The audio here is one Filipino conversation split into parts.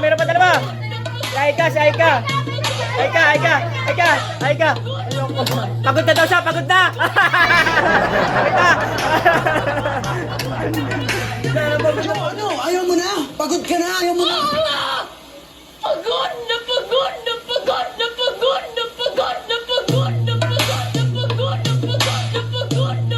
Meron pa dalawa. Si Aika, si Aika. Aika. Pagod na daw siya, pagod na. Ano? Ayaw mo na? Pagod ka na? Ayaw mo na? Pagod na pagod na pagod na pagod na pagod na pagod na pagod na pagod na pagod na pagod na pagod na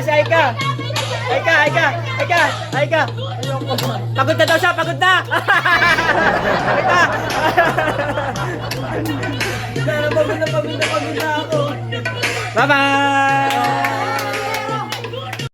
Si Aika. Pagod na daw siya, pagod na. Pagod na ako. Bye-bye.